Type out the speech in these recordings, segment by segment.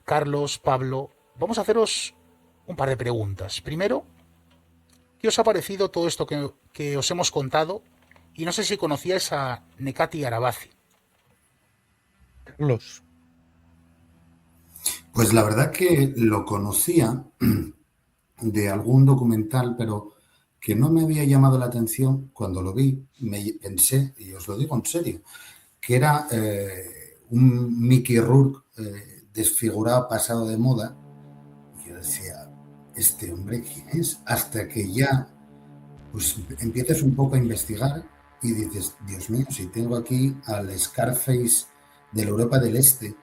Carlos, Pablo, vamos a haceros un par de preguntas. Primero, ¿qué os ha parecido todo esto que os hemos contado? Y no sé si conocíais a Nekati Arabazi. Carlos, Pues la verdad que lo conocía de algún documental, pero que no me había llamado la atención cuando lo vi. Me pensé, y os lo digo en serio, que era un Mickey Rourke desfigurado, pasado de moda. Y yo decía, ¿este hombre quién es? Hasta que ya pues empiezas un poco a investigar y dices, Dios mío, si tengo aquí al Scarface de la Europa del Este.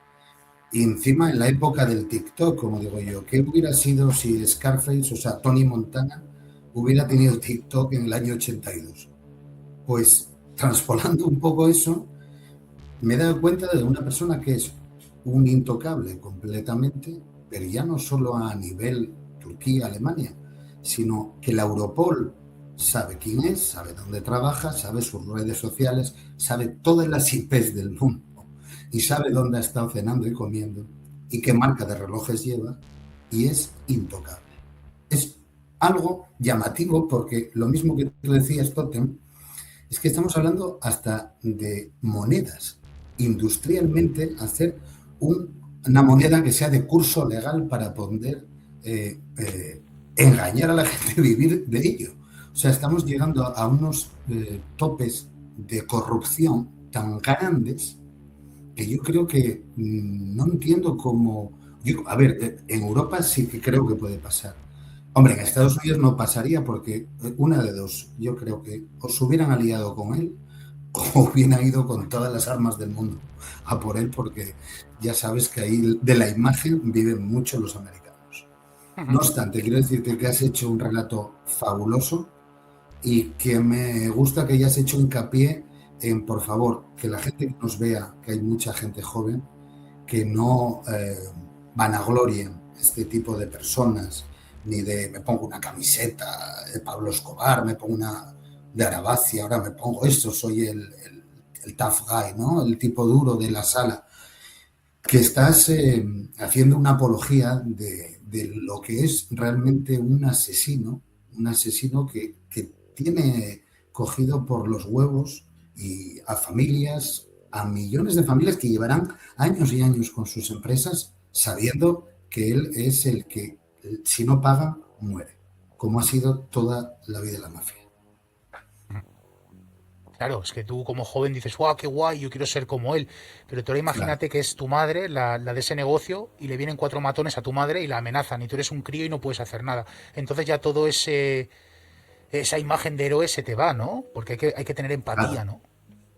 Y encima en la época del TikTok, como digo yo, ¿qué hubiera sido si Scarface, o sea, Tony Montana, hubiera tenido TikTok en el año 82? Pues transpolando un poco eso, me he dado cuenta de una persona que es un intocable completamente, pero ya no solo a nivel Turquía, Alemania, sino que la Europol sabe quién es, sabe dónde trabaja, sabe sus redes sociales, sabe todas las IPs del mundo y sabe dónde ha estado cenando y comiendo y qué marca de relojes lleva y es intocable. Es algo llamativo porque lo mismo que tú decías, Totem, es que estamos hablando hasta de monedas. Industrialmente, hacer una moneda que sea de curso legal para poder engañar a la gente, vivir de ello. O sea, estamos llegando a unos topes de corrupción tan grandes que yo creo que no entiendo cómo... a ver, en Europa sí que creo que puede pasar. Hombre, en Estados Unidos no pasaría porque una de dos, yo creo que o se hubieran aliado con él o hubieran ido con todas las armas del mundo a por él porque ya sabes que ahí de la imagen viven mucho los americanos. No obstante, quiero decirte que has hecho un relato fabuloso y que me gusta que hayas hecho hincapié en, por favor, que la gente que nos vea, que hay mucha gente joven, que no vanaglorien este tipo de personas, ni de me pongo una camiseta de Pablo Escobar, me pongo una de Arabazi, ahora me pongo esto, soy el tough guy, ¿no? El tipo duro de la sala. Que estás haciendo una apología de lo que es realmente un asesino que tiene cogido por los huevos y a familias, a millones de familias que llevarán años y años con sus empresas sabiendo que él es el que, si no paga, muere, como ha sido toda la vida de la mafia. Claro, es que tú como joven dices, ¡guau, qué guay! Yo quiero ser como él. Pero tú ahora Claro. imagínate que es tu madre, la de ese negocio, y le vienen cuatro matones a tu madre y la amenazan, y tú eres un crío y no puedes hacer nada. Entonces ya todo esa imagen de héroe se te va, ¿no? Porque hay que tener empatía, Claro. ¿no?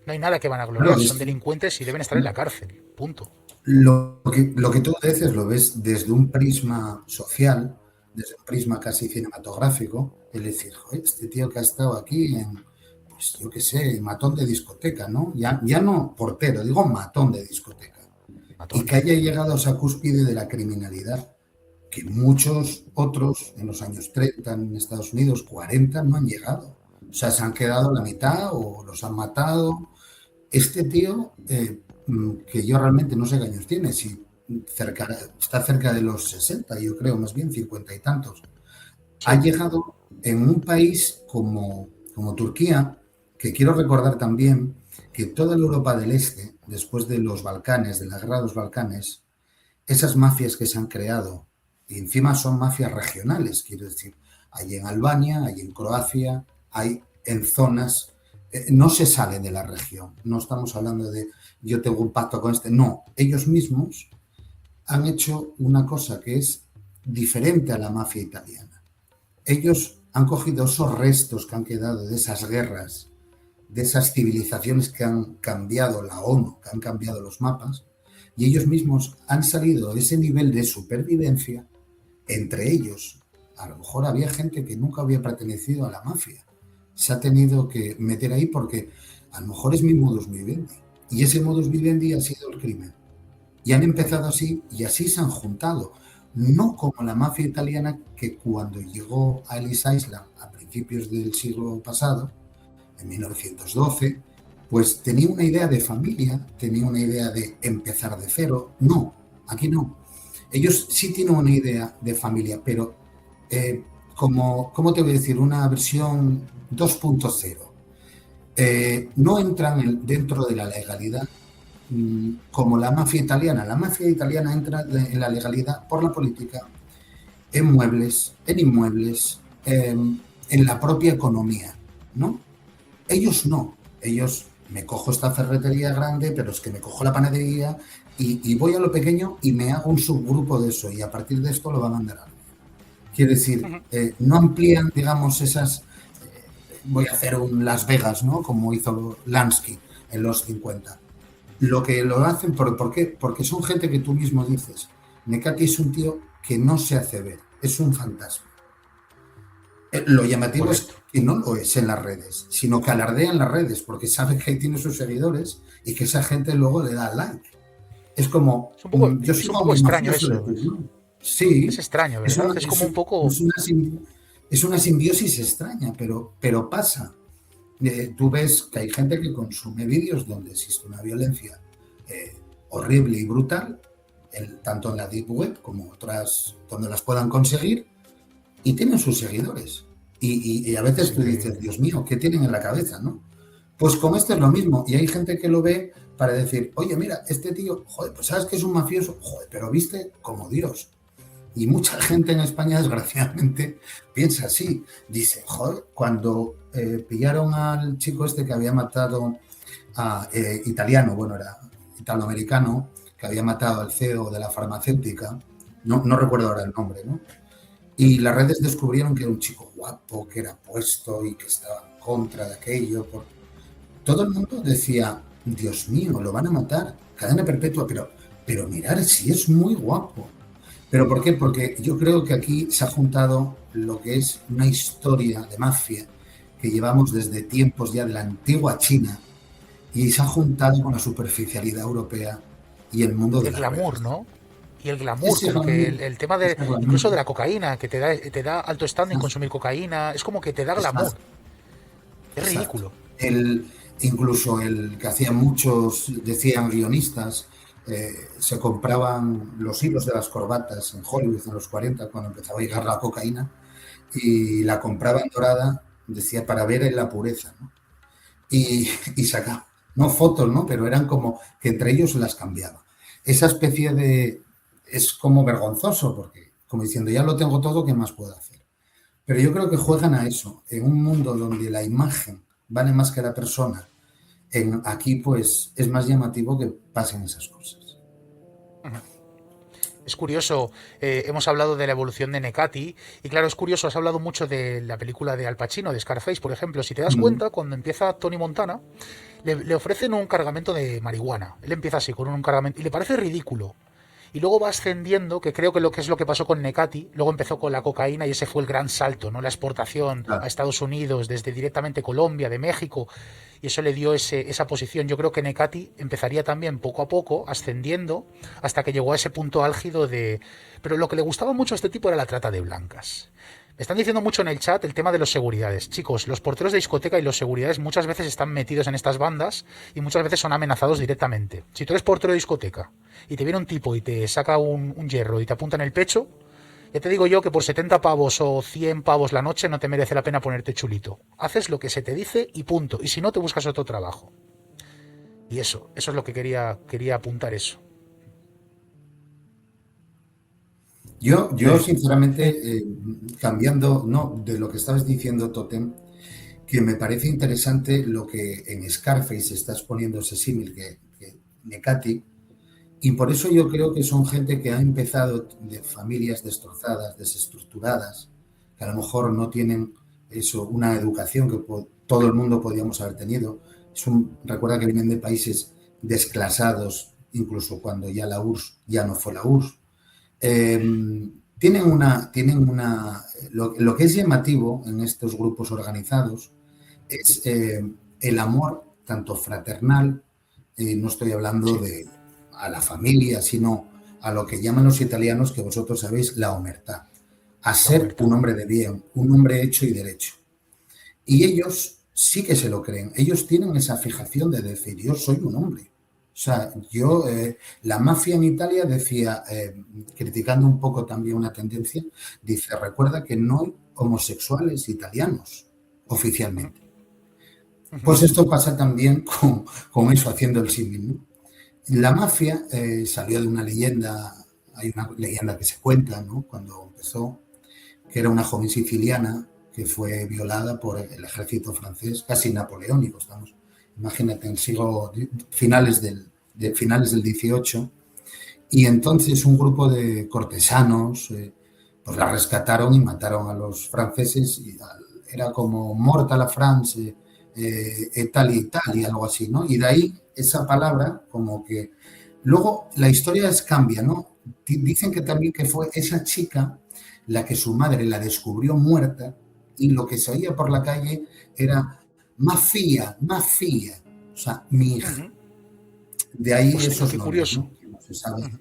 No hay nada que van a Claro, gloriar, son delincuentes y deben estar en la cárcel. Punto. lo que tú dices lo ves desde un prisma social, desde un prisma casi cinematográfico, es decir, joder, este tío que ha estado aquí en, pues yo qué sé, matón de discoteca, ¿no? Ya no portero, digo matón de discoteca. Y Matón. que haya llegado a esa cúspide de la criminalidad, que muchos otros en los años 30 en Estados Unidos, 40, no han llegado. O sea, se han quedado a la mitad o los han matado. Este tío, que yo realmente no sé qué años tiene, si está cerca de los 60, yo creo, más bien 50 y tantos, ha Sí. llegado en un país como Turquía, que quiero recordar también que toda la Europa del Este, después de los Balcanes, de la guerra de los Balcanes, esas mafias que se han creado, y encima son mafias regionales, quiero decir, hay en Albania, hay en Croacia, hay en zonas, no se sale de la región, no estamos hablando de yo tengo un pacto con este, no, ellos mismos han hecho una cosa que es diferente a la mafia italiana. Ellos han cogido esos restos que han quedado de esas guerras, de esas civilizaciones que han cambiado la ONU, que han cambiado los mapas, y ellos mismos han salido a ese nivel de supervivencia. Entre ellos, a lo mejor había gente que nunca había pertenecido a la mafia. Se ha tenido que meter ahí porque a lo mejor es mi modus vivendi. Y ese modus vivendi ha sido el crimen. Y han empezado así y así se han juntado. No como la mafia italiana que cuando llegó a Ellis Island a principios del siglo pasado, en 1912, pues tenía una idea de familia, tenía una idea de empezar de cero. No, aquí no. Ellos sí tienen una idea de familia, pero ¿cómo te voy a decir? Una versión 2.0. No entran dentro de la legalidad como la mafia italiana. La mafia italiana entra en la legalidad por la política, en muebles, en inmuebles, en la propia economía, ¿no? Ellos no. Ellos, me cojo esta ferretería grande, pero es que me cojo la panadería y voy a lo pequeño y me hago un subgrupo de eso y a partir de esto lo va a mandar a. Quiere decir, no amplían, digamos, esas. Voy a hacer un Las Vegas, ¿no? Como hizo Lansky en los 50. Lo que lo hacen, ¿por qué? Porque son gente que tú mismo dices. Nekati es un tío que no se hace ver, es un fantasma. Lo llamativo Correcto. es que no lo es en las redes, sino que alardea en las redes, porque sabe que ahí tiene sus seguidores y que esa gente luego le da like. Es como, yo Es un sigo a poco mi extraño mafioso de eso. turno. Es Sí, extraño, es ¿verdad? una, Es como un poco... es una, es una simbiosis extraña, pero pasa. Tú ves que hay gente que consume vídeos donde existe una violencia horrible y brutal, tanto en la Deep Web como otras donde las puedan conseguir, y tienen sus seguidores. Y a Es veces tú dices, increíble. Dios mío, ¿qué tienen en la cabeza? ¿No? Pues con este es lo mismo. Y hay gente que lo ve para decir, oye, mira, este tío, joder, pues sabes que es un mafioso, joder, pero viste como Dios. Y mucha gente en España, desgraciadamente, piensa así. Dice, joder, cuando pillaron al chico este que había matado a italiano, bueno, era italoamericano, que había matado al CEO de la farmacéutica, no recuerdo ahora el nombre, ¿no? Y las redes descubrieron que era un chico guapo, que era puesto y que estaba en contra de aquello. Todo el mundo decía, Dios mío, lo van a matar, cadena perpetua, pero mirar, si es muy guapo. ¿Pero por qué? Porque yo creo que aquí se ha juntado lo que es una historia de mafia que llevamos desde tiempos ya de la antigua China y se ha juntado con la superficialidad europea y el mundo Y de el las glamour, redes. ¿no? Y el glamour, Ese como que glamour, el tema de, ese glamour, incluso de la cocaína, que te da alto standing consumir cocaína, es como que te da glamour. exacto, Es exacto. ridículo. Incluso el que hacían muchos, decían guionistas, se compraban los hilos de las corbatas en Hollywood en los 40 cuando empezaba a llegar la cocaína y la compraban dorada, decía, para ver en la pureza, ¿no? Y sacaban, no fotos, ¿no? Pero eran como que entre ellos las cambiaban. Esa especie de, es como vergonzoso, porque como diciendo, ya lo tengo todo, ¿qué más puedo hacer? Pero yo creo que juegan a eso, en un mundo donde la imagen vale más que la persona. Aquí, pues, es más llamativo que pasen esas cosas. Es curioso, hemos hablado de la evolución de Nekati y claro, es curioso, has hablado mucho de la película de Al Pacino, de Scarface, por ejemplo. Si te das Mm. cuenta, cuando empieza Tony Montana, le ofrecen un cargamento de marihuana. Él empieza así, con un cargamento, y le parece ridículo. Y luego va ascendiendo, que creo que lo que es lo que pasó con Nekati, luego empezó con la cocaína y ese fue el gran salto, ¿no? La exportación a Claro. Estados Unidos desde directamente Colombia, de México, y eso le dio esa posición. Yo creo que Nekati empezaría también poco a poco, ascendiendo, hasta que llegó a ese punto álgido de... Pero lo que le gustaba mucho a este tipo era la trata de blancas. Me están diciendo mucho en el chat el tema de los seguridades. Chicos, los porteros de discoteca y los seguridades muchas veces están metidos en estas bandas y muchas veces son amenazados directamente. Si tú eres portero de discoteca y te viene un tipo y te saca un hierro y te apunta en el pecho, ya te digo yo que por 70 pavos o 100 pavos la noche no te merece la pena ponerte chulito. Haces lo que se te dice y punto. Y si no, te buscas otro trabajo. Y eso es lo que quería apuntar eso. Yo sinceramente, cambiando, no, de lo que estabas diciendo, Totem, que me parece interesante lo que en Scarface estás poniendo ese símil que Nekati, y por eso yo creo que son gente que ha empezado de familias destrozadas, desestructuradas, que a lo mejor no tienen eso, una educación que todo el mundo podríamos haber tenido. Recuerda que vienen de países desclasados, incluso cuando ya la URSS ya no fue la URSS. Lo que es llamativo en estos grupos organizados es el amor, tanto fraternal, no estoy hablando Sí, de a la familia, sino a lo que llaman los italianos, que vosotros sabéis, la omertà, a la ser un huerta. hombre de bien, un hombre hecho y derecho. Y ellos sí que se lo creen, ellos tienen esa fijación de decir, yo soy un hombre, sea, la mafia en Italia decía, criticando un poco también una tendencia, dice, recuerda que no hay homosexuales italianos Ujú, oficialmente. ujú, Pues esto pasa también con eso, haciendo el símil, ¿no? La mafia salió de una leyenda, hay una leyenda que se cuenta, ¿no? Cuando empezó, que era una joven siciliana que fue violada por el ejército francés, casi napoleónico, estamos, imagínate, en siglo, finales del 18, y entonces un grupo de cortesanos pues la rescataron y mataron a los franceses, y era como Morta la France, Italia, Italia, algo así, ¿no? Y de ahí esa palabra, como que luego la historia cambia, ¿no? Dicen que también que fue esa chica la que su madre la descubrió muerta y lo que se oía por la calle era mafia, mafia, o sea, mi hija. ujú. De ahí Hostia, esos qué nombres, curioso. ¿no? Que no se sabe Ujú,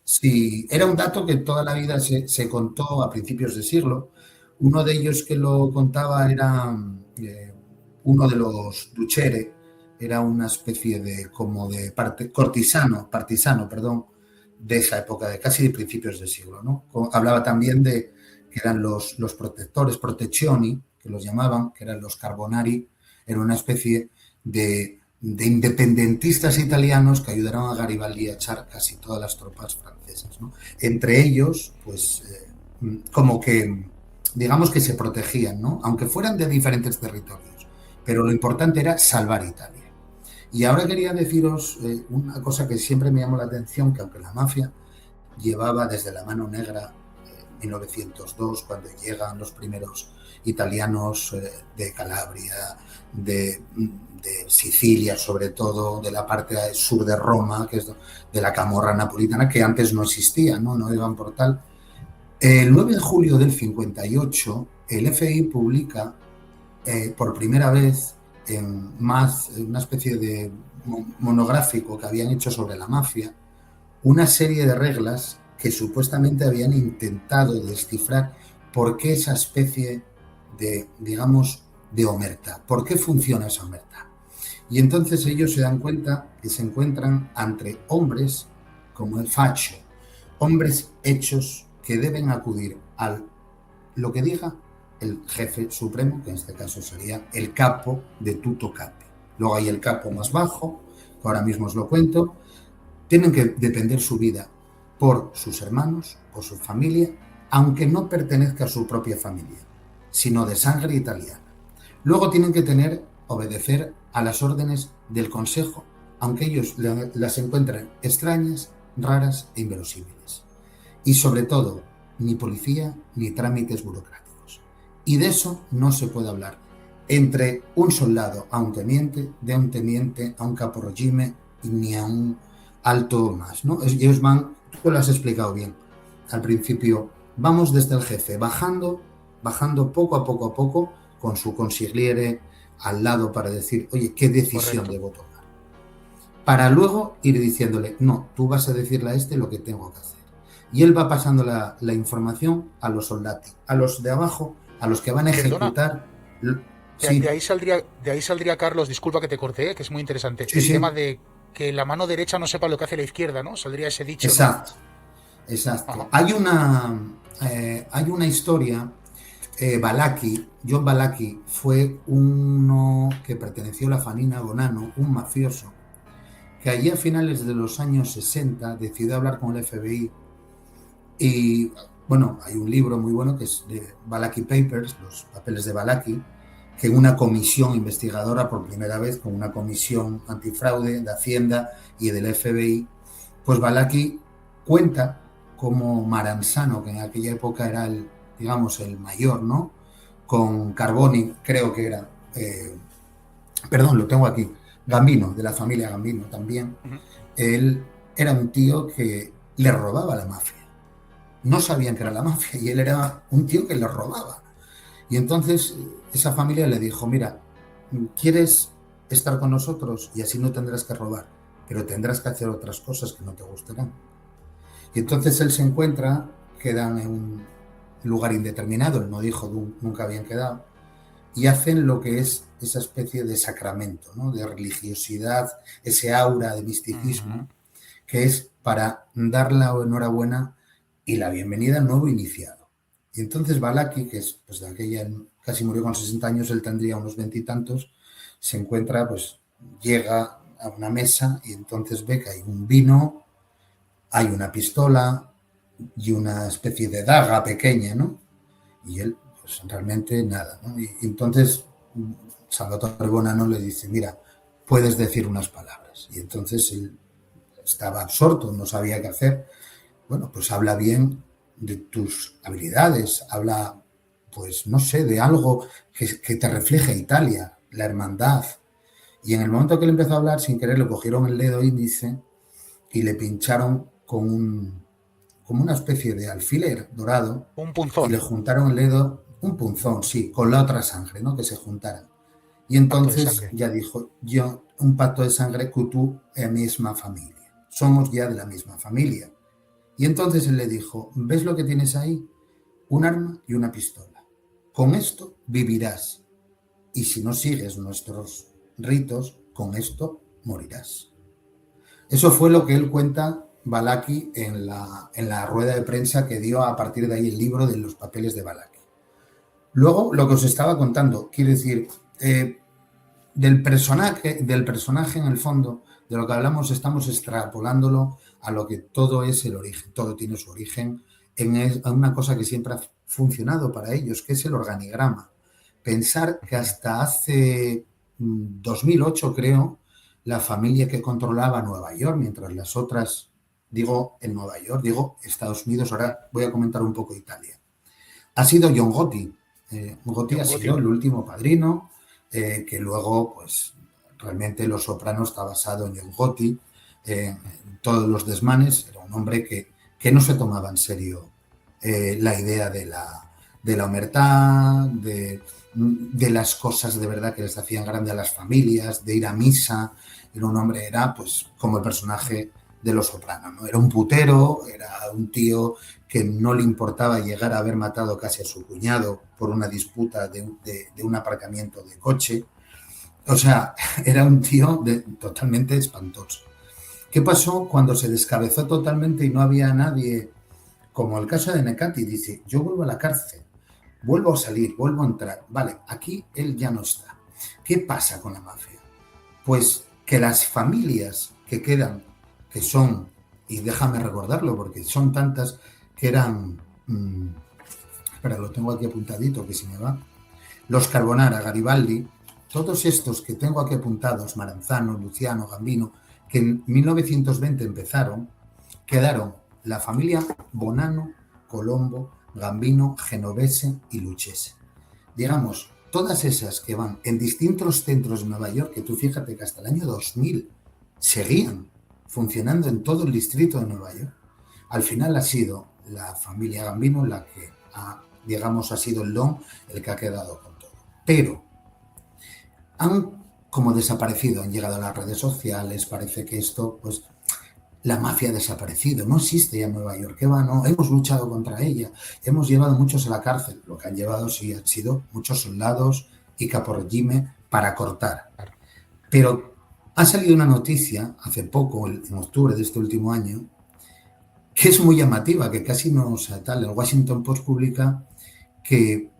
si era un dato que toda la vida se contó a principios de siglo. Uno de ellos que lo contaba era uno de los Duchere, era una especie de como de partisano, perdón, de esa época, de casi de principios de siglo, ¿no? Hablaba también de que eran los protectores, proteccioni, que los llamaban, que eran los carbonari, era una especie de independentistas italianos que ayudaron a Garibaldi a echar casi todas las tropas francesas, ¿no? Entre ellos, pues, como que, digamos que se protegían, ¿no? Aunque fueran de diferentes territorios, pero lo importante era salvar Italia. Y ahora quería deciros una cosa que siempre me llamó la atención, que aunque la mafia llevaba desde la mano negra 1902, cuando llegan los primeros italianos de Calabria, de Sicilia, sobre todo, de la parte sur de Roma, que es de la camorra napolitana, que antes no existía, no iban por tal. El 9 de julio del 58, el FBI publica por primera vez en una especie de monográfico que habían hecho sobre la mafia, una serie de reglas que supuestamente habían intentado descifrar por qué esa especie de, digamos, de omertà, por qué funciona esa omertà. Y entonces ellos se dan cuenta que se encuentran entre hombres como el facho, hombres hechos que deben acudir a lo que diga el jefe supremo, que en este caso sería el capo de tutto capi. Luego hay el capo más ujú. bajo, que ahora mismo os lo cuento. Tienen que depender su vida por sus hermanos, por su familia, aunque no pertenezca a su propia familia, sino de sangre italiana. Luego tienen que obedecer a las órdenes del Consejo, aunque ellos las encuentren extrañas, raras e inverosímiles. Y sobre todo, ni policía ni trámites burocráticos. Y de eso no se puede hablar entre un soldado a un teniente, de un teniente a un caporregime y ni a un alto más, ¿no? Ellos van, tú lo has explicado bien al principio, vamos desde el jefe, bajando poco a poco, con su consigliere al lado para decir, oye, ¿qué decisión Correcto. debo tomar? Para luego ir diciéndole, no, tú vas a decirle a este lo que tengo que hacer. Y él va pasando la información a los soldados, a los de abajo, a los que van a Perdona, ejecutar. de Sí, ahí saldría, Carlos, disculpa que te corté, que es muy interesante. sí, El tema sí, de que la mano derecha no sepa lo que hace la izquierda, ¿no? Saldría ese dicho, ¿no? exacto, exacto. Ajá. Hay una historia, John Balaki fue uno que perteneció a la familia Bonanno, un mafioso, que allí a finales de los años 60 decidió hablar con el FBI y, bueno, hay un libro muy bueno que es de Balaki Papers, los papeles de Balaki, que una comisión investigadora por primera vez, con una comisión antifraude de Hacienda y del FBI, pues Balaki cuenta como Maranzano, que en aquella época era el, digamos, el mayor, ¿no? Con Carboni, creo que era, perdón, lo tengo aquí, Gambino, de la familia Gambino también. Ujú. Él era un tío que le robaba a la mafia. No sabían que era Vale. la mafia y él era un tío que le robaba. Y entonces esa familia le dijo, mira, ¿quieres estar con nosotros? Y así no tendrás que robar, pero tendrás que hacer otras cosas que no te gustarán. Y entonces él se encuentra, quedan en un lugar indeterminado, él no dijo nunca habían quedado, y hacen lo que es esa especie de sacramento, ¿no? De religiosidad, ese aura de Ujú. misticismo, que es para dar la enhorabuena y la bienvenida al nuevo iniciado. Y entonces Balaki, que es pues de aquella, casi murió con 60 años, él tendría unos 20 y tantos, se encuentra, pues llega a una mesa y entonces ve que hay un vino, hay una pistola y una especie de daga pequeña, ¿no? Y él, pues realmente nada, ¿no? Y entonces Salvatore Bonanno le dice, mira, puedes decir unas palabras. Y entonces él estaba absorto, no sabía qué hacer. Bueno, pues habla bien de tus habilidades, habla, pues no sé, de algo que te refleje Italia, la hermandad. Y en el momento que él empezó a hablar, sin querer, le cogieron el dedo índice y le pincharon con como una especie de alfiler dorado Un y punzón, le juntaron el dedo, un punzón, sí, con la otra sangre, ¿no? Que se juntaran. Y pacto de entonces sangre. ya dijo, yo, un pacto de sangre que tú es misma familia. Somos ya de la misma familia. Y entonces él le dijo, ¿ves lo que tienes ahí? Un arma y una pistola. Con esto vivirás. Y si no sigues nuestros ritos, con esto morirás. Eso fue lo que él cuenta Balaki en la rueda de prensa que dio a partir de ahí el libro de los papeles de Balaki. Luego, lo que os estaba contando, quiero decir, del personaje en el fondo, de lo que hablamos, estamos extrapolándolo a lo que todo es el origen, todo tiene su origen en una cosa que siempre ha funcionado para ellos, que es el organigrama. Pensar que hasta hace 2008, creo, la familia que controlaba Nueva York, mientras las otras, digo en Nueva York, digo Estados Unidos, ahora voy a comentar un poco Italia, ha sido John Gotti. Gotti ha John sido Gotti. el último padrino, que luego, pues, realmente Los Soprano está basado en John Gotti. En todos los desmanes, era un hombre que no se tomaba en serio la idea de la omertá, de las cosas de verdad que les hacían grande a las familias, de ir a misa. Era un hombre, era pues como el personaje de Los Soprano, ¿no? Era un putero, era un tío que no le importaba llegar a haber matado casi a su cuñado por una disputa de un aparcamiento de coche. O sea, era un tío totalmente espantoso. ¿Qué pasó cuando se descabezó totalmente y no había nadie? Como el caso de Necati, dice, yo vuelvo a la cárcel, vuelvo a salir, vuelvo a entrar. Vale, aquí él ya no está. ¿Qué pasa con la mafia? Pues que las familias que quedan, que son, y déjame recordarlo porque son tantas, que eran, espera, lo tengo aquí apuntadito que se me va, los Carbonara, Garibaldi, todos estos que tengo aquí apuntados, Maranzano, Luciano, Gambino, que en 1920 empezaron, quedaron la familia Bonanno, Colombo, Gambino, Genovese y Lucchese. Digamos, todas esas que van en distintos centros de Nueva York, que tú fíjate que hasta el año 2000 seguían funcionando en todo el distrito de Nueva York. Al final ha sido la familia Gambino la que digamos, ha sido el don el que ha quedado con todo. Pero han como desaparecido, han llegado a las redes sociales, parece que esto, pues, la mafia ha desaparecido, no existe ya en Nueva York, ¿qué va? No, hemos luchado contra ella, hemos llevado muchos a la cárcel, lo que han llevado sí han sido muchos soldados y caporegime para cortar. Claro. Pero ha salido una noticia hace poco, en octubre de este último año, que es muy llamativa, que casi no se tal. El Washington Post publica que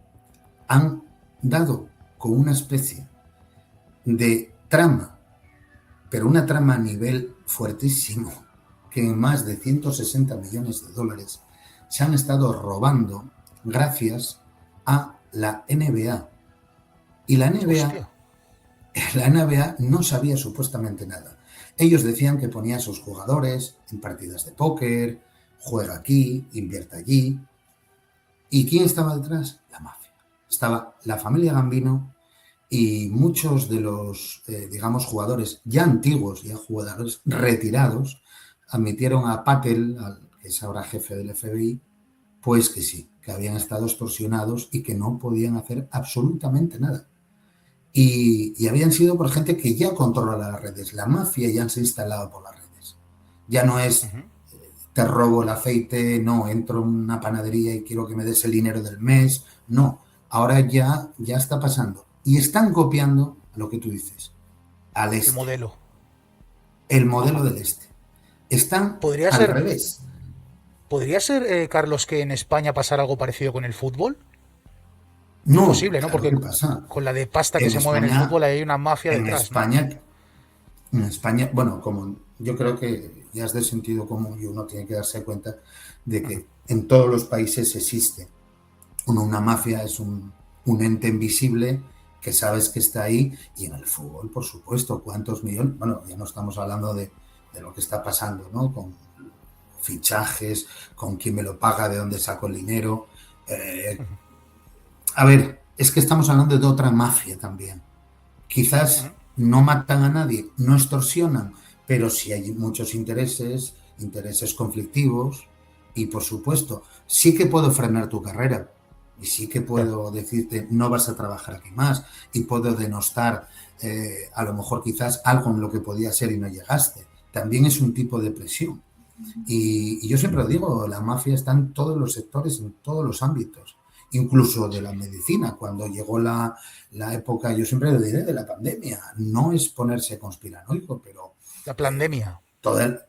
han dado con una especie de trama, pero una trama a nivel fuertísimo, que en más de 160 millones de dólares se han estado robando gracias a la NBA. Y Hostia. la NBA no sabía supuestamente nada. Ellos decían que ponía a sus jugadores en partidas de póker, juega aquí, invierte allí. ¿Y quién estaba detrás? La mafia. Estaba la familia Gambino y muchos de los, digamos, jugadores ya antiguos, ya jugadores retirados, admitieron a Patel, que es ahora jefe del FBI, pues que sí, que habían estado extorsionados y que no podían hacer absolutamente nada. Y habían sido por gente que ya controla las redes. La mafia ya se ha instalado por las redes. Ya no es Ujú. te robo el aceite, no, entro en una panadería y quiero que me des el dinero del mes. No, ahora ya está pasando. y están copiando lo que tú dices, al El este, modelo. el modelo Ajá. del este. Están ¿Podría al ser, revés. podría ser Carlos, que en España pasara algo parecido con el fútbol? Muy No, posible, ¿no? claro Porque que pasa. con la de pasta que En se mueve en el España, fútbol hay una mafia en detrás, ¿no? España, en España, bueno, como yo creo que ya es de sentido común y uno tiene que darse cuenta de Ujú. que en todos los países existe. Una mafia es un ente invisible que sabes que está ahí, y en el fútbol, por supuesto, cuántos millones, bueno, ya no estamos hablando de lo que está pasando, ¿no? Con fichajes, con quién me lo paga, de dónde saco el dinero. Eh, Ujú. a ver, es que estamos hablando de otra mafia también. Ujú. Quizás no matan a nadie, no extorsionan, pero sí hay muchos intereses, intereses conflictivos, y por supuesto, sí que puedo frenar tu carrera y sí que Claro. puedo decirte no vas a trabajar aquí más, y puedo denostar a lo mejor quizás algo en lo que podía ser y no llegaste. También es un tipo de presión. Y yo siempre lo digo, la mafia está en todos los sectores, en todos los ámbitos, incluso de la Sí. medicina. Cuando llegó la época, yo siempre lo diré, de la pandemia, no es ponerse conspiranoico, pero La eh, pandemia. toda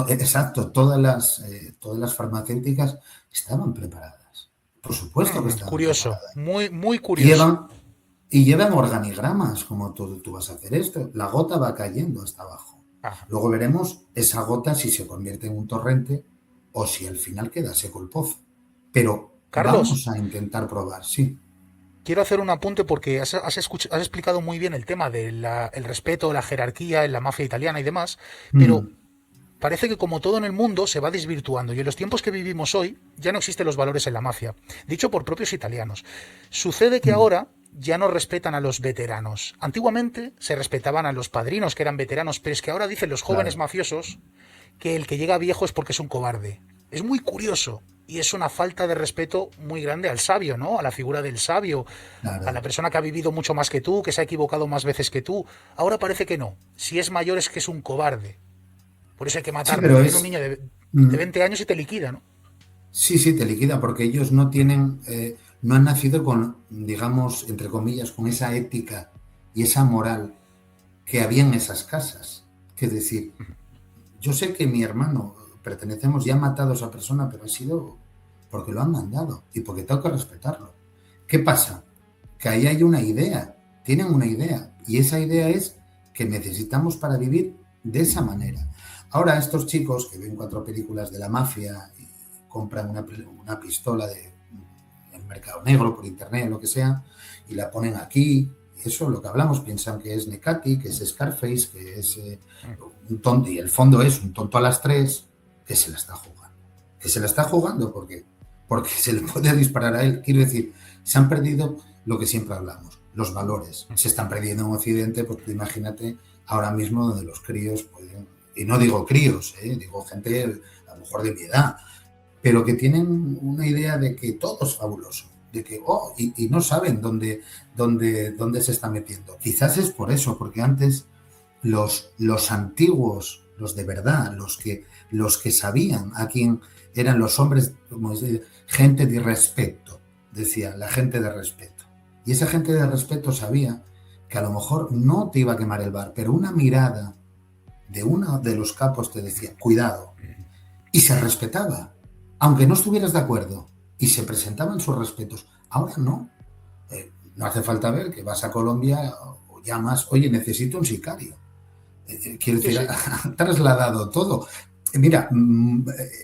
exacto, todas las farmacéuticas estaban preparadas. Por supuesto que estaban Curioso. preparadas. Muy, muy Y curioso. llevan, y llevan organigramas, como tú vas a hacer esto. La gota va cayendo hasta abajo. Ajá. Luego veremos esa gota si se convierte en un torrente o si al final queda seco el pozo. Pero Carlos, vamos a intentar probar, sí. quiero hacer un apunte porque has explicado muy bien el tema del respeto, la jerarquía en la mafia italiana y demás, pero Mm, parece que como todo en el mundo se va desvirtuando y en los tiempos que vivimos hoy ya no existen los valores en la mafia, dicho por propios italianos. Sucede que mm, ahora ya no respetan a los veteranos. Antiguamente se respetaban a los padrinos que eran veteranos, pero es que ahora dicen los jóvenes claro, mafiosos que el que llega viejo es porque es un cobarde. Es muy curioso y es una falta de respeto muy grande al sabio, ¿no? A la figura del sabio, a la claro. persona que ha vivido mucho más que tú, que se ha equivocado más veces que tú. Ahora parece que no. Si es mayor es que es un cobarde. Por eso hay que Sí, matarlo. pero Te viene un es... niño de mm, 20 años y te liquida, ¿no? sí, sí, te liquida porque ellos no tienen, no han nacido con, digamos, entre comillas, con esa ética y esa moral que había en esas casas. Es decir, yo sé que mi hermano pertenecemos y ha matado a esa persona, pero ha sido porque lo han mandado y porque tengo que respetarlo. ¿Qué pasa? Que ahí hay una idea, tienen una idea, y esa idea es que necesitamos para vivir de esa manera. Ahora estos chicos que ven 4 películas de la mafia y compran una pistola de el mercado negro por internet, lo que sea, y la ponen aquí, eso lo que hablamos, piensan que es Necati, que es Scarface, que es un tonto, y el fondo es un tonto a las 3 que se la está jugando. Que se la está jugando porque se le puede disparar a él. Quiero decir, se han perdido lo que siempre hablamos, los valores. Se están perdiendo en Occidente, pues imagínate ahora mismo donde los críos pueden, y no digo críos, digo gente a lo mejor de mi edad, pero que tienen una idea de que todo es fabuloso, de que, y no saben dónde se está metiendo. Quizás es por eso, porque antes los antiguos, los de verdad, los que sabían a quién eran los hombres, como decir, gente de respeto, decía, la gente de respeto. Y esa gente de respeto sabía que a lo mejor no te iba a quemar el bar, pero una mirada de uno de los capos te decía, cuidado, y se respetaba, aunque no estuvieras de acuerdo, y se presentaban sus respetos. Ahora no. No hace falta ver que vas a Colombia o llamas, oye, necesito un sicario. Quiero Sí, decir, sí. ha trasladado todo. Mira,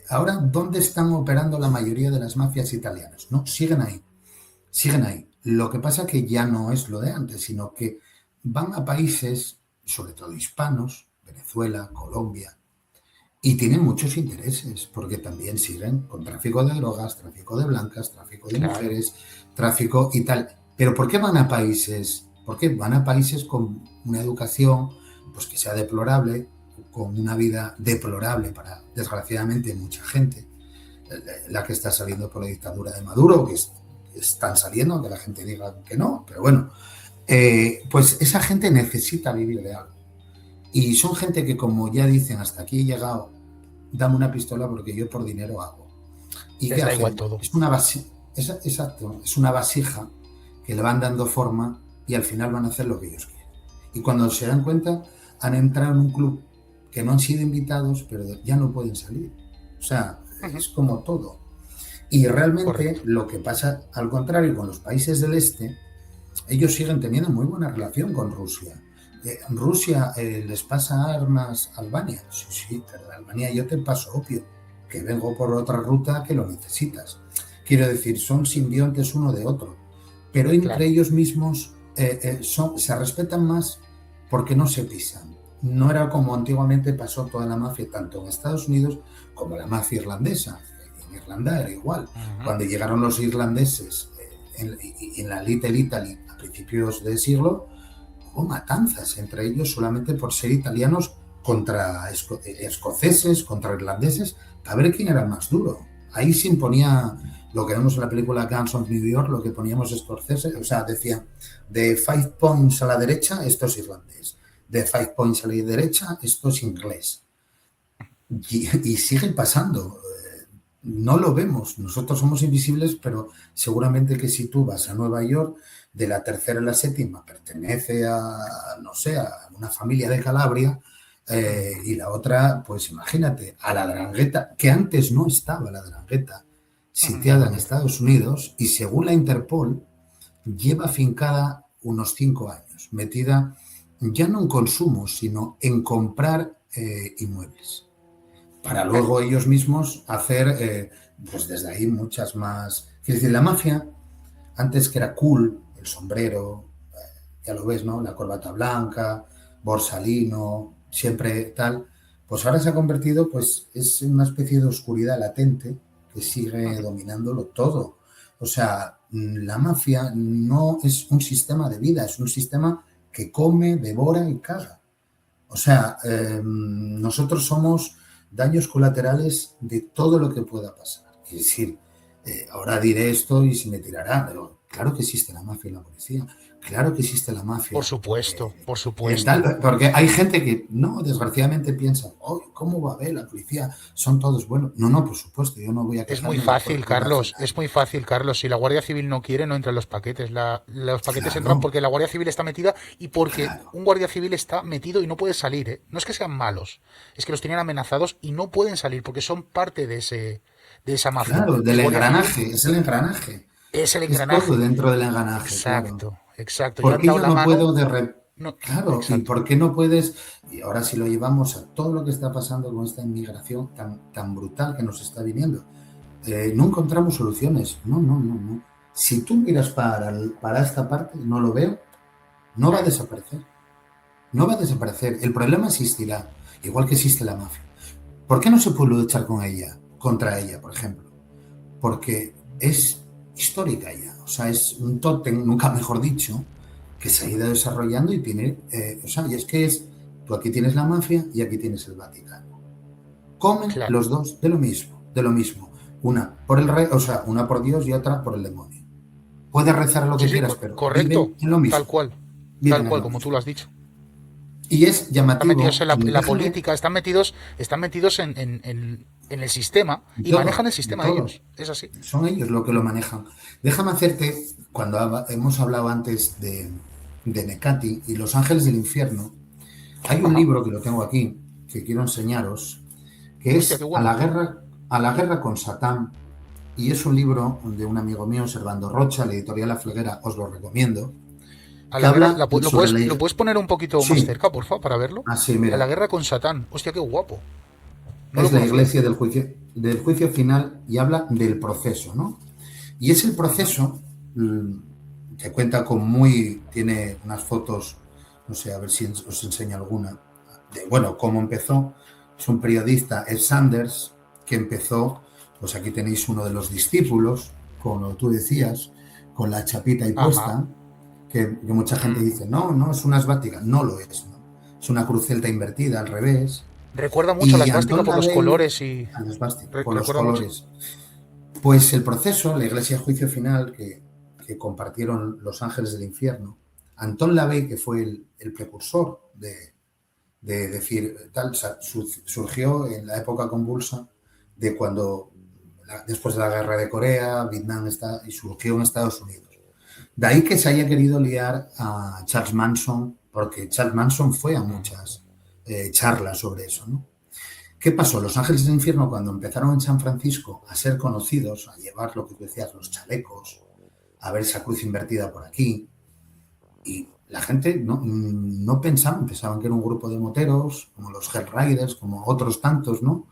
ahora, ¿dónde están operando la mayoría de las mafias italianas? No, siguen ahí, siguen ahí. Lo que pasa que ya no es lo de antes, sino que van a países, sobre todo hispanos, Venezuela, Colombia, y tienen muchos intereses, porque también siguen con tráfico de drogas, tráfico de blancas, tráfico de Claro. mujeres, tráfico y tal. Pero ¿por qué van a países? ¿Por qué van a países con una educación pues que sea deplorable, con una vida deplorable para, desgraciadamente, mucha gente? La que está saliendo por la dictadura de Maduro, están saliendo, aunque la gente diga que no, pero bueno, pues esa gente necesita vivir de algo. Y son gente que, como ya dicen, hasta aquí he llegado, dame una pistola porque yo por dinero hago. ¿Y qué Les da igual hacen? todo. Es una vasija, exacto, es una vasija que le van dando forma y al final van a hacer lo que ellos quieren. Y cuando se dan cuenta, han entrado en un club que no han sido invitados, pero ya no pueden salir. O sea, es como todo. Y realmente Correcto. lo que pasa al contrario con los países del este, ellos siguen teniendo muy buena relación con Rusia. Rusia les pasa armas a Albania. Sí, sí, pero de Albania yo te paso opio, que vengo por otra ruta que lo necesitas. Quiero decir, son simbiontes uno de otro, pero entre Claro. ellos mismos se respetan más porque no se pisan. No era como antiguamente pasó toda la mafia, tanto en Estados Unidos como la mafia irlandesa. En Irlanda era igual. Ujú. Cuando llegaron los irlandeses en la Little Italy a principios del siglo, hubo matanzas entre ellos solamente por ser italianos contra escoceses, contra irlandeses, a ver quién era el más duro. Ahí se imponía lo que vemos en la película Guns of New York, lo que poníamos escoceses, o sea, decía, de 5 points a la derecha, esto es irlandés, de 5 points a la derecha, esto es inglés. Y sigue pasando. No lo vemos, nosotros somos invisibles, pero seguramente que si tú vas a Nueva York, de la tercera a la séptima pertenece a, no sé, a una familia de Calabria, y la otra, pues imagínate, a la Drangheta, que antes no estaba la Drangheta, sitiada en Estados Unidos, y según la Interpol, lleva afincada unos 5 años, metida ya no en consumo, sino en comprar inmuebles para luego ellos mismos hacer, pues desde ahí muchas más. Es decir, la mafia, antes que era cool, el sombrero, ya lo ves, ¿no? La corbata blanca, Borsalino, siempre tal, pues ahora se ha convertido, pues es una especie de oscuridad latente que sigue dominándolo todo. O sea, la mafia no es un sistema de vida, es un sistema que come, devora y caga. O sea, nosotros somos daños colaterales de todo lo que pueda pasar. Es decir, ahora diré esto y se me tirará, pero claro que existe la mafia en la policía, claro que existe la Por mafia supuesto, por en supuesto. tal, porque hay gente que no, desgraciadamente piensa, oh, ¿cómo va a ver la policía? Son todos buenos. No, no, por supuesto, yo no voy a Es muy quejarme de la fácil, Policía Carlos, Nacional. es muy fácil, Carlos. Si la Guardia Civil no quiere, no entran los paquetes. Los paquetes entran Claro, porque la Guardia Civil está metida y porque claro, un Guardia Civil está metido y no puede salir, ¿eh? No es que sean malos, es que los tienen amenazados y no pueden salir porque son parte de esa mafia. claro, El del Guardia Civil engranaje, es el engranaje. es el Es todo engranaje. dentro del engranaje, claro. Exacto, exacto. Ya ¿Por han qué dado yo la no mano. puedo No, Claro, ¿y exacto. por qué no puedes? Y ahora si lo llevamos a todo lo que está pasando con esta inmigración tan brutal que nos está viniendo, no encontramos soluciones. No, no, no, no. Si tú miras para esta parte, no lo veo, no va a desaparecer. No va a desaparecer. El problema existirá, igual que existe la mafia. ¿Por qué no se puede luchar con ella, contra ella, por ejemplo? Porque es histórica ya, o sea, es un tótem, nunca mejor dicho, que se ha ido desarrollando y tiene, o sea, y es que tú aquí tienes la mafia y aquí tienes el Vaticano. Comen Claro. los dos de lo mismo. Una por el rey, o sea, una por Dios y otra por el demonio. Puedes rezar lo Sí, que sí, quieras, pero correcto. viven en lo mismo. Tal Viven en cual, lo como tú mismo. lo has dicho. Y es Están metidos llamativo, en la déjame, política, están metidos en el sistema y manejan el en sistema todo. ellos. Es así. Son ellos los que lo manejan. Déjame hacerte, cuando hemos hablado antes de Necati y Los Ángeles del Infierno, hay un Ajá. libro que lo tengo aquí, que quiero enseñaros, que Hostia, qué es bueno. A la guerra con Satán, y es un libro de un amigo mío, Servando Rocha, la editorial La Fleguera, os lo recomiendo, A que la guerra, habla lo sobre puedes, lo puedes poner un poquito más Sí, cerca, porfa, para verlo. así, A la mira, guerra con Satán. Hostia, qué guapo. No lo es la conocía. iglesia del juicio final y habla del proceso, ¿no? Y es el Ajá. proceso que cuenta tiene unas fotos, no sé, a ver si os enseño alguna, de, bueno, cómo empezó. Es un periodista, Ed Sanders, que empezó, pues aquí tenéis uno de los discípulos, como tú decías, con la chapita ahí Ajá. puesta, que mucha gente Mm. dice, no, no, es una esvástica. No lo es, ¿no? Es una cruz celta invertida al revés. Recuerda mucho a la Y esvástica Antón por los Lavey, colores y. a la esvástica, por los Recuerda mucho. colores. Pues el proceso, la iglesia de juicio final que compartieron los ángeles del infierno, Antón Lavey, que fue el precursor de decir, tal, surgió en la época convulsa de cuando, después de la guerra de Corea, Vietnam está, y surgió en Estados Unidos. De ahí que se haya querido liar a Charles Manson, porque Charles Manson fue a muchas charlas sobre eso, ¿no? ¿Qué pasó? Los Ángeles del Infierno, cuando empezaron en San Francisco a ser conocidos, a llevar lo que tú decías, los chalecos, a ver esa cruz invertida por aquí, y la gente no pensaban que era un grupo de moteros, como los Hell Riders, como otros tantos, ¿no?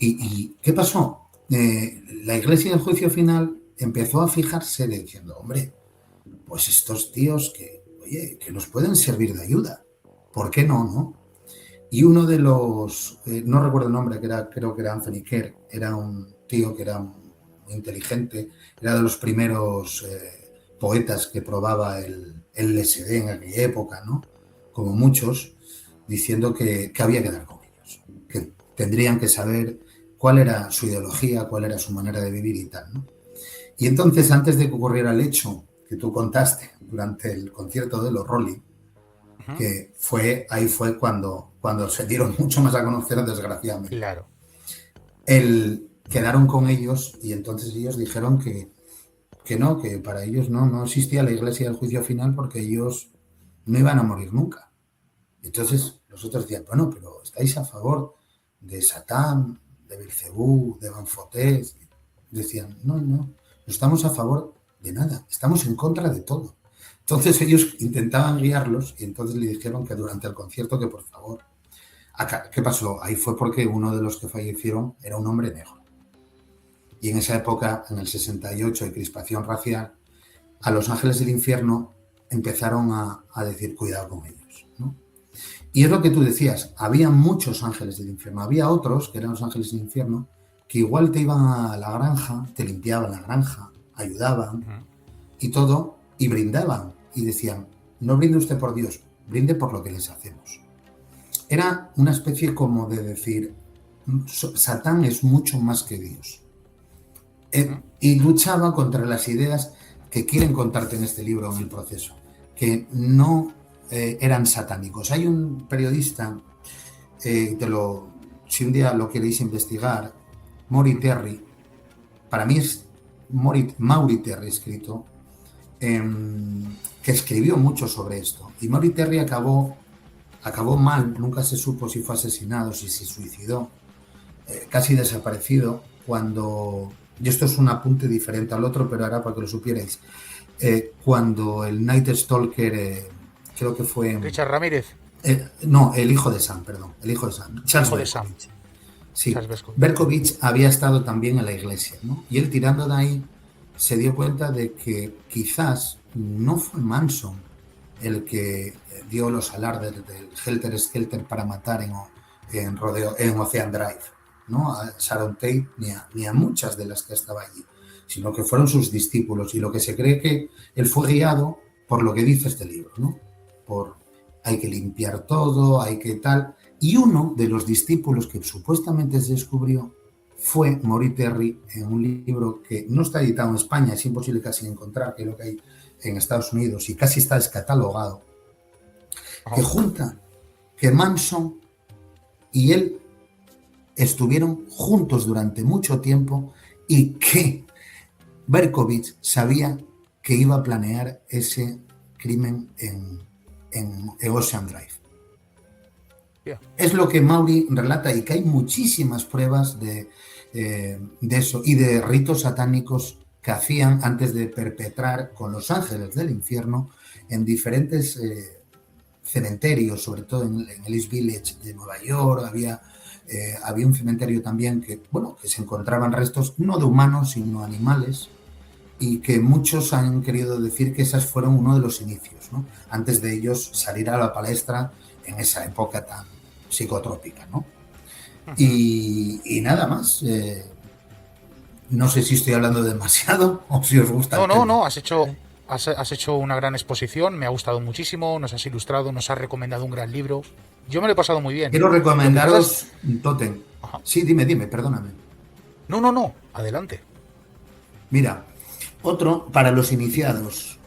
¿Y qué pasó? La Iglesia del Juicio Final empezó a fijarse diciendo, hombre, pues estos tíos oye, que nos pueden servir de ayuda, ¿por qué no, no? Y uno de los, no recuerdo el nombre, creo que era Anthony Kerr, era un tío que era muy inteligente, era de los primeros poetas que probaba el LSD en aquella época, ¿no? Como muchos, diciendo que había que dar con ellos, que tendrían que saber cuál era su ideología, cuál era su manera de vivir y tal, ¿no? Y entonces, antes de que ocurriera el hecho que tú contaste durante el concierto de los Rolling, que ahí fue cuando se dieron mucho más a conocer, desgraciadamente. Claro. Quedaron con ellos y entonces ellos dijeron que no, que para ellos no existía la Iglesia del Juicio Final porque ellos no iban a morir nunca. Entonces los otros decían, bueno, pero estáis a favor de Satán, de Belcebú, de Banfotés. Decían, no estamos a favor de nada, estamos en contra de todo. Entonces ellos intentaban guiarlos y entonces le dijeron que durante el concierto que por favor. ¿Qué pasó? Ahí fue porque uno de los que fallecieron era un hombre negro. Y en esa época, en el 68, de crispación racial, a los Ángeles del Infierno empezaron a decir cuidado con ellos, ¿no? Y es lo que tú decías, había muchos Ángeles del Infierno, había otros que eran los Ángeles del Infierno que igual te iban a la granja, te limpiaban la granja, ayudaban y todo, y brindaban y decían, no brinde usted por Dios, brinde por lo que les hacemos. Era una especie como de decir, Satán es mucho más que Dios. Y luchaba contra las ideas que quieren contarte en este libro, en el proceso, que no eran satánicos. Hay un periodista, si un día lo queréis investigar, Maury Terry, para mí es Maury Terry escrito, que escribió mucho sobre esto. Y Maury Terry acabó mal, nunca se supo si fue asesinado, si se suicidó, casi desaparecido, cuando, y esto es un apunte diferente al otro, pero ahora para que lo supierais, cuando el Night Stalker, creo que fue... Richard Ramírez. No, el hijo de Sam, perdón, el hijo de Sam, Charles Berkovich. Sí, Berkovich había estado también en la iglesia, ¿no? Y él, tirando de ahí, se dio cuenta de que quizás no fue Manson el que dio los alardes del Helter Skelter para matar en Ocean Drive, ¿no? A Sharon Tate ni a muchas de las que estaba allí, sino que fueron sus discípulos, y lo que se cree que él fue guiado por lo que dice este libro, ¿no? Hay que limpiar todo, hay que tal. Y uno de los discípulos que supuestamente se descubrió fue Maury Terry, en un libro que no está editado en España, es imposible casi encontrar, que es lo que hay en Estados Unidos y casi está descatalogado, que junta que Manson y él estuvieron juntos durante mucho tiempo y que Berkovich sabía que iba a planear ese crimen en Ocean Drive. Yeah. Es lo que Maury relata, y que hay muchísimas pruebas de eso y de ritos satánicos que hacían antes de perpetrar con los Ángeles del Infierno en diferentes cementerios, sobre todo en el East Village de Nueva York. Había un cementerio también que se encontraban restos no de humanos sino animales, y que muchos han querido decir que esas fueron uno de los inicios, ¿no? Antes de ellos salir a la palestra en esa época tan psicotrópica, ¿no? Y nada más. No sé si estoy hablando demasiado o si os gusta. No, has hecho una gran exposición, me ha gustado muchísimo, nos has ilustrado, nos has recomendado un gran libro. Yo me lo he pasado muy bien. Quiero recomendaros Totem. Sí, dime, perdóname. No, adelante. Mira, otro para los iniciados,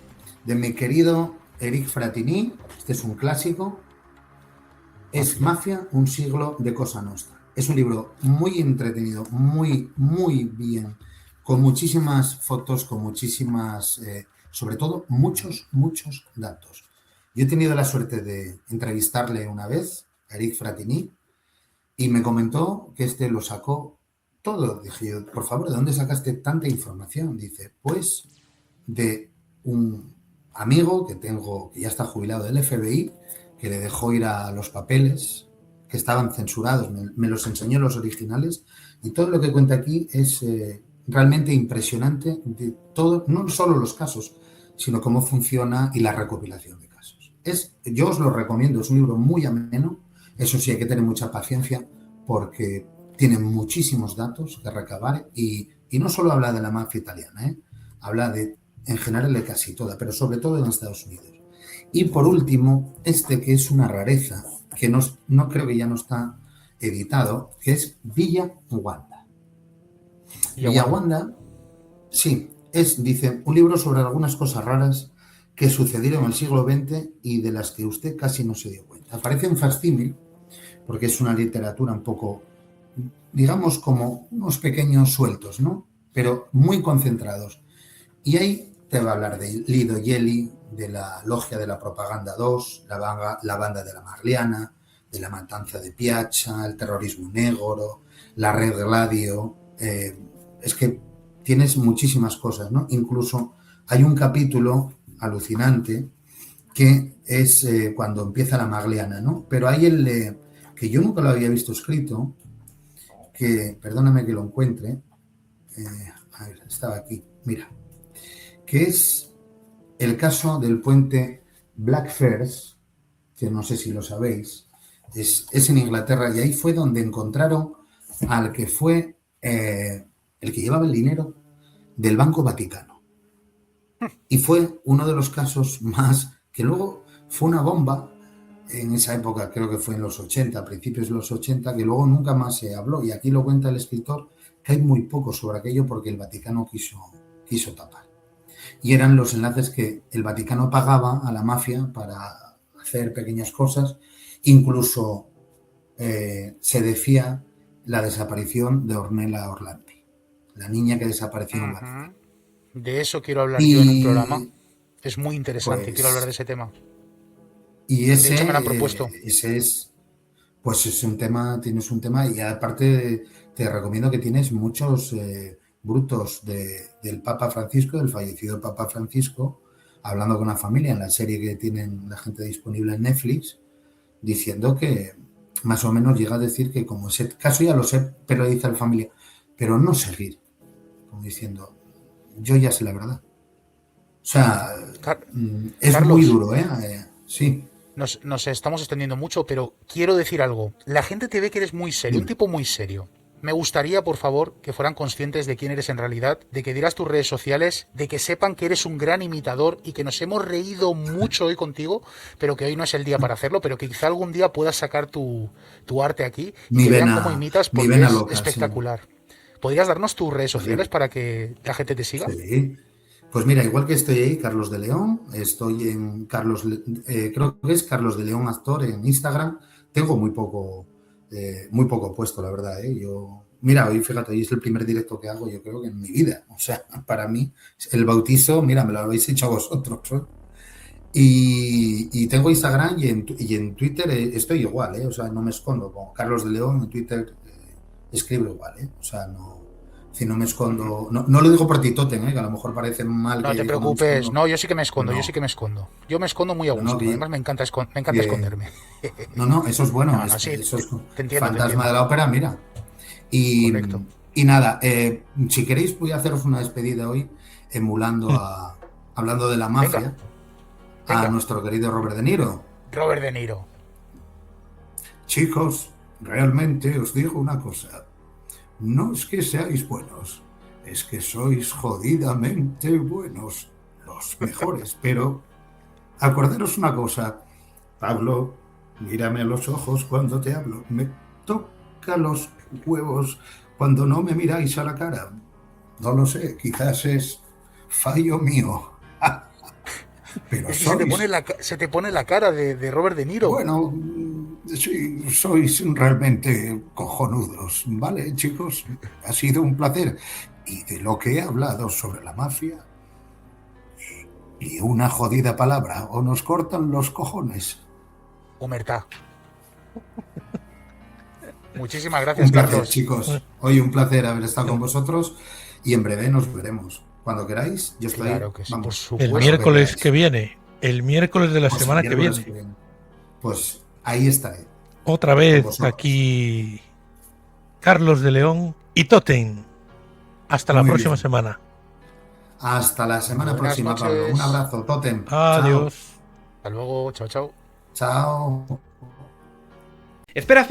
de mi querido Eric Fratini. Este es un clásico. Es Mafia, un siglo de Cosa Nostra. Es un libro muy entretenido, muy, muy bien, con muchísimas fotos, con muchísimas sobre todo muchos, muchos datos. Yo he tenido la suerte de entrevistarle una vez, a Eric Fratini, y me comentó que este lo sacó todo. Dije yo, por favor, ¿de dónde sacaste tanta información? Dice, pues de un amigo que tengo, que ya está jubilado del FBI, que le dejó ir a los papeles que estaban censurados, me los enseñó los originales, y todo lo que cuenta aquí es realmente impresionante de todo, no solo los casos, sino cómo funciona y la recopilación de casos. Yo os lo recomiendo, es un libro muy ameno, eso sí hay que tener mucha paciencia porque tiene muchísimos datos que recabar y no solo habla de la mafia italiana, habla de, en general, de casi toda, pero sobre todo en Estados Unidos. Y por último, este que es una rareza, que no creo que ya no está editado, que es Villa Wanda. Villa Wanda, sí, dice, un libro sobre algunas cosas raras que sucedieron en el siglo XX y de las que usted casi no se dio cuenta. Aparece en facsímil, porque es una literatura un poco, digamos, como unos pequeños sueltos, ¿no? Pero muy concentrados. Y ahí te va a hablar de Lido Gelli, de la Logia de la Propaganda 2, la banda de la Magliana, de la matanza de Piazza, el terrorismo negro, la red Gladio. Es que tienes muchísimas cosas, ¿no? Incluso hay un capítulo alucinante que es cuando empieza la Magliana, ¿no? Pero hay que yo nunca lo había visto escrito, que, perdóname que lo encuentre, a ver, estaba aquí, mira, que es el caso del puente Blackfriars, que no sé si lo sabéis, es en Inglaterra, y ahí fue donde encontraron al que fue el que llevaba el dinero del Banco Vaticano. Y fue uno de los casos más, que luego fue una bomba en esa época, creo que fue en los 80, principios de los 80, que luego nunca más se habló. Y aquí lo cuenta el escritor, que hay muy poco sobre aquello porque el Vaticano quiso tapar. Y eran los enlaces que el Vaticano pagaba a la mafia para hacer pequeñas cosas. Incluso se decía la desaparición de Ornella Orlandi, la niña que desapareció en el Vaticano. De eso quiero hablar yo en un programa. Es muy interesante, pues, quiero hablar de ese tema. Y de hecho me lo han propuesto. Ese es, pues es un tema, tienes un tema, y aparte te recomiendo que tienes muchos brutos del Papa Francisco, del fallecido Papa Francisco, hablando con la familia en la serie que tienen la gente disponible en Netflix, diciendo que más o menos llega a decir que como ese caso ya lo sé, pero dice a la familia, pero no seguir, como diciendo, yo ya sé la verdad. O sea, es Carlos, muy duro, sí. Nos estamos extendiendo mucho, pero quiero decir algo. La gente te ve que eres muy serio, un tipo muy serio. Me gustaría, por favor, que fueran conscientes de quién eres en realidad, de que dieras tus redes sociales, de que sepan que eres un gran imitador y que nos hemos reído mucho hoy contigo, pero que hoy no es el día para hacerlo, pero que quizá algún día puedas sacar tu arte aquí y que vean cómo imitas, porque es loca, espectacular. Sí. ¿Podrías darnos tus redes sociales para que la gente te siga? Sí. Pues mira, igual que estoy ahí, Carlos de León, estoy en creo que es Carlos de León Actor en Instagram. Tengo muy poco puesto, la verdad. Mira, hoy fíjate, hoy es el primer directo que hago, yo creo que en mi vida. O sea, para mí, el bautizo, mira, me lo habéis hecho vosotros, ¿eh? Y tengo Instagram y en Twitter estoy igual, o sea, no me escondo. Con Carlos de León en Twitter escribo igual, o sea, no me escondo. No lo digo por ti, Totem, que a lo mejor parece mal. No te preocupes, no, yo sí que me escondo, yo sí que me escondo. Yo me escondo muy a gusto, además me encanta esconderme. No, eso es bueno, sí, eso es te entiendo, fantasma de la ópera, mira. Y nada, si queréis voy a haceros una despedida hoy, hablando de la mafia, venga. A nuestro querido Robert De Niro. Robert De Niro. Chicos, realmente os digo una cosa. No es que seáis buenos, es que sois jodidamente buenos, los mejores. Pero acordaros una cosa, Pablo, mírame a los ojos cuando te hablo. Me toca los huevos cuando no me miráis a la cara. No lo sé, quizás es fallo mío. Pero se te pone la cara de Robert De Niro. Bueno, sí, sois realmente cojonudos, ¿vale, chicos? Ha sido un placer. Y de lo que he hablado sobre la mafia, Y una jodida palabra, o nos cortan los cojones. Humertad. Muchísimas gracias, Un placer, Carlos. chicos. Hoy un placer haber estado con vosotros y en breve nos veremos. Cuando queráis, yo estoy. Claro que sí, por Vamos, supuesto. El miércoles que viene. El miércoles de la semana que viene. Pues ahí estaré. Otra vez aquí Carlos de León y Totem. Hasta la próxima semana. Hasta la semana Buenas próxima, noches. Pablo. Un abrazo, Totem. Adiós. Chao. Hasta luego, chao, chao. Chao. Espera,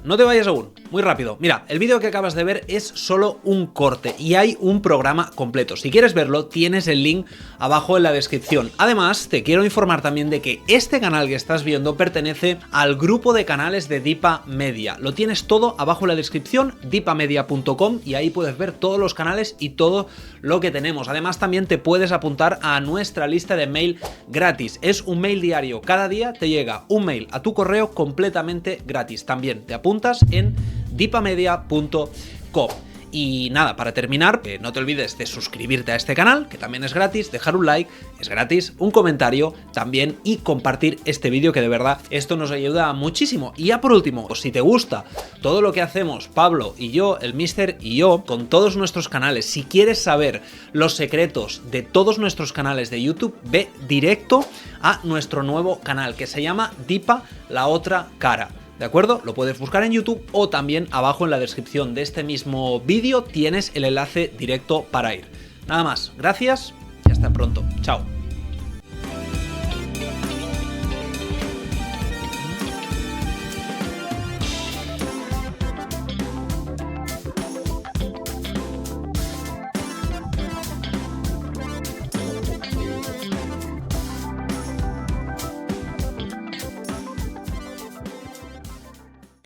no te vayas aún, muy rápido. Mira, el vídeo que acabas de ver es solo un corte y hay un programa completo. Si quieres verlo, tienes el link abajo en la descripción. Además, te quiero informar también de que este canal que estás viendo pertenece al grupo de canales de Dipa Media. Lo tienes todo abajo en la descripción, dipamedia.com, y ahí puedes ver todos los canales y todo lo que tenemos. Además, también te puedes apuntar a nuestra lista de mail gratis. Es un mail diario, cada día te llega un mail a tu correo completamente gratis. También te apuntas en dipamedia.com. Y nada, para terminar, no te olvides de suscribirte a este canal, que también es gratis, dejar un like, es gratis, un comentario también y compartir este vídeo, que de verdad esto nos ayuda muchísimo. Y ya por último, si te gusta todo lo que hacemos Pablo y yo, el Mister y yo, con todos nuestros canales, si quieres saber los secretos de todos nuestros canales de YouTube, ve directo a nuestro nuevo canal que se llama Dipa La Otra Cara. ¿De acuerdo? Lo puedes buscar en YouTube o también abajo en la descripción de este mismo vídeo tienes el enlace directo para ir. Nada más, gracias y hasta pronto. Chao.